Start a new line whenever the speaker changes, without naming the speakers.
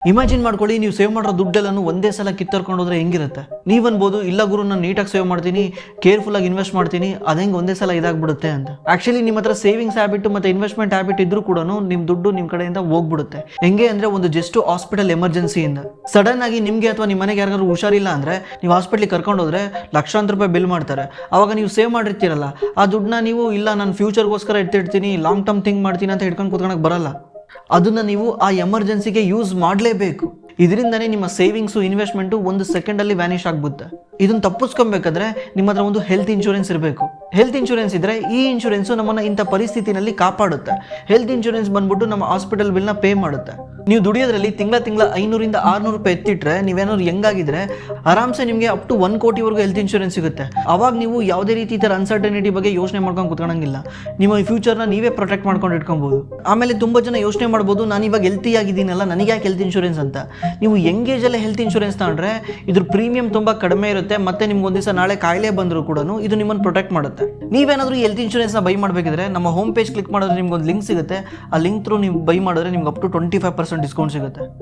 Imagine ಮಾಡ್ಕೊಳ್ಳಿ, ನೀವು save ಮಾಡೋ ದುಡ್ಡೆಲ್ಲೂ ಒಂದೇ ಸಲ ಕಿತ್ತರ್ಕೊಂಡು ಹೋದ್ರೆ ಹೆಂಗಿರುತ್ತೆ? ನೀವು ಅನ್ಬೋದು, ಇಲ್ಲ ಗುರು ನಾನು ನೀಟಾಗಿ ಸೇವ್ ಮಾಡ್ತೀನಿ, ಕೇರ್ಫುಲ್ ಆಗಿ ಇನ್ವೆಸ್ಟ್ ಮಾಡ್ತೀನಿ, ಅದಂಗೆ ಒಂದೇ ಸಲ ಇದಾಗ್ಬಿಡುತ್ತೆ ಅಂತ. ಆಕ್ಚುಲಿ ನಿಮ್ಮ ಹತ್ರ ಸೇವಿಂಗ್ಸ್ ಹ್ಯಾಬಿಟ್ ಮತ್ತೆ ಇನ್ವೆಸ್ಟ್ಮೆಂಟ್ ಹ್ಯಾಬಿಟ್ ಇದ್ರೂ ಕೂಡ ನಿಮ್ಮ ದುಡ್ಡು ನಿಮ್ಮ ಕಡೆಯಿಂದ ಹೋಗ್ಬಿಡುತ್ತೆ. ಹೆಂಗೆ ಅಂದ್ರೆ, ಒಂದು ಜಸ್ಟ್ ಹಾಸ್ಪಿಟಲ್ ಎಮರ್ಜೆನ್ಸಿಯಿಂದ ಸಡನ್ ಆಗಿ ನಿಮಗೆ ಅಥವಾ ನಿಮ್ಮ ಮನೆಗೆ ಯಾರಿಗಾದ್ರು ಹುಷಾರಿಲ್ಲ ಅಂದ್ರೆ ನೀವು ಹಾಸ್ಪಿಟ್ಲಿಗೆ ಕರ್ಕೊಂಡು ಹೋದ್ರೆ ಲಕ್ಷಾಂತರ ರೂಪಾಯಿ ಬಿಲ್ ಮಾಡ್ತಾರೆ. ಅವಾಗ ನೀವು ಸೇವ್ ಮಾಡಿರ್ತೀರಲ್ಲ, ಆ ದುಡ್ಡನ್ನ ನೀವು ಇಲ್ಲ ನಾನು ಫ್ಯೂಚರ್ಗೋಸ್ಕರ ಎತ್ತಿಡ್ತೀನಿ, ಲಾಂಗ್ ಟರ್ಮ್ ಥಿಂಕ್ ಮಾಡ್ತೀನಿ ಅಂತ ಹಿಡ್ಕೊಂಡು ಕೂತ್ಕೊಳಕ್ ಬರಲ್ಲ. ಅದನ್ನ ನೀವು ಆ ಎಮರ್ಜೆನ್ಸಿಗೆ ಯೂಸ್ ಮಾಡಲೇಬೇಕು. ಇದರಿಂದನೇ ನಿಮ್ಮ ಸೇವಿಂಗ್ಸು ಇನ್ವೆಸ್ಟ್ಮೆಂಟು ಒಂದು ಸೆಕೆಂಡಲ್ಲಿ ವ್ಯಾನಿಷ್ ಆಗ್ಬಿಡುತ್ತೆ. ಇದನ್ನು ತಪ್ಪಿಸ್ಕೊಬೇಕಾದ್ರೆ ನಿಮ್ಮ ಹತ್ರ ಒಂದು ಹೆಲ್ತ್ ಇನ್ಶೂರೆನ್ಸ್ ಇರಬೇಕು. ಹೆಲ್ತ್ ಇನ್ಶೂರೆನ್ಸ್ ಇದ್ರೆ ಈ ಇನ್ಶೂರೆನ್ಸು ನಮ್ಮನ್ನು ಇಂಥ ಪರಿಸ್ಥಿತಿನಲ್ಲಿ ಕಾಪಾಡುತ್ತೆ. ಹೆಲ್ತ್ ಇನ್ಶೂರೆನ್ಸ್ ಬಂದ್ಬಿಟ್ಟು ನಮ್ಮ ಹಾಸ್ಪಿಟಲ್ ಬಿಲ್ನ ಪೇ ಮಾಡುತ್ತೆ. ನೀವು ದುಡಿಯೋದ್ರಲ್ಲಿ ತಿಂಗಳ 500ರಿಂದ 600 ರೂಪಾಯಿ ಎತ್ತಿಟ್ರೆ, ನೀವೇನಾದ್ರು ಹೆಂಗಾಗಿದ್ರೆ ಆರಾಮ್ಸೆ ನಿಮಗೆ ಅಪ್ ಟು 1 ಕೋಟಿವರೆಗೂ ಹೆಲ್ತ್ ಇನ್ಶೂರೆನ್ಸ್ ಸಿಗುತ್ತೆ. ಅವಾಗ ನೀವು ಯಾವುದೇ ರೀತಿ ಥರ ಅನ್ಸರ್ಟನಿಟಿ ಬಗ್ಗೆ ಯೋಚನೆ ಮಾಡ್ಕೊಂಡು ಕುತ್ಕೊಳ್ಳಂಗಿಲ್ಲ. ನಿಮ್ಮ ಫ್ಯೂಚರ್ನ ನೀವೇ ಪ್ರೊಟೆಕ್ಟ್ ಮಾಡ್ಕೊಂಡು ಇಟ್ಕೊಬೋದು. ಆಮೇಲೆ ತುಂಬ ಜನ ಯೋಚನೆ ಮಾಡ್ಬೋದು, ನಾನು ಇವಾಗ ಹೆಲ್ತಿ ಆಗಿದ್ದೀನಲ್ಲ, ನನಗೆ ಯಾಕೆ ಹೆಲ್ತ್ ಇನ್ಶೂರೆನ್ಸ್ ಅಂತ. ನೀವು ಯಂಗ್ ಏಜಲ್ಲೇ ಹೆಲ್ತ್ ಇನ್ಶೂರೆನ್ಸ್ ತಗೊಂಡ್ರೆ ಇದ್ರ ಪ್ರೀಮಿಯಂ ತುಂಬ ಕಡಿಮೆ ಇರುತ್ತೆ. ಮತ್ತೆ ನಿಮ್ಗೆ ಒಂದು ದಿವಸ ನಾಳೆ ಕಾಯಿಲೆ ಬಂದರೂ ಕೂಡ ಇದು ನಿಮ್ಮನ್ನು ಪ್ರೊಟೆಕ್ಟ್ ಮಾಡುತ್ತೆ. ನೀವೇನಾದರೂ ಈ ಹೆಲ್ತ್ ಇನ್ಶೂರೆನ್ಸ್ನ ಬೈ ಮಾಡಬೇಕಿದ್ರೆ ನಮ್ಮ ಹೋಮ್ ಪೇಜ್ ಕ್ಲಿಕ್ ಮಾಡಿದ್ರೆ ನಿಮ್ಗೆ ಒಂದು ಲಿಂಕ್ ಸಿಗುತ್ತೆ. ಆ ಲಿಂಕ್ ಥ್ರೂ ನೀವು ಬೈ ಮಾಡಿದ್ರೆ ನಿಮ್ಗೆ ಅಪ್ ಟು 25% ಡಿಸ್ಕೌಂಟ್ ಸಿಗುತ್ತೆ.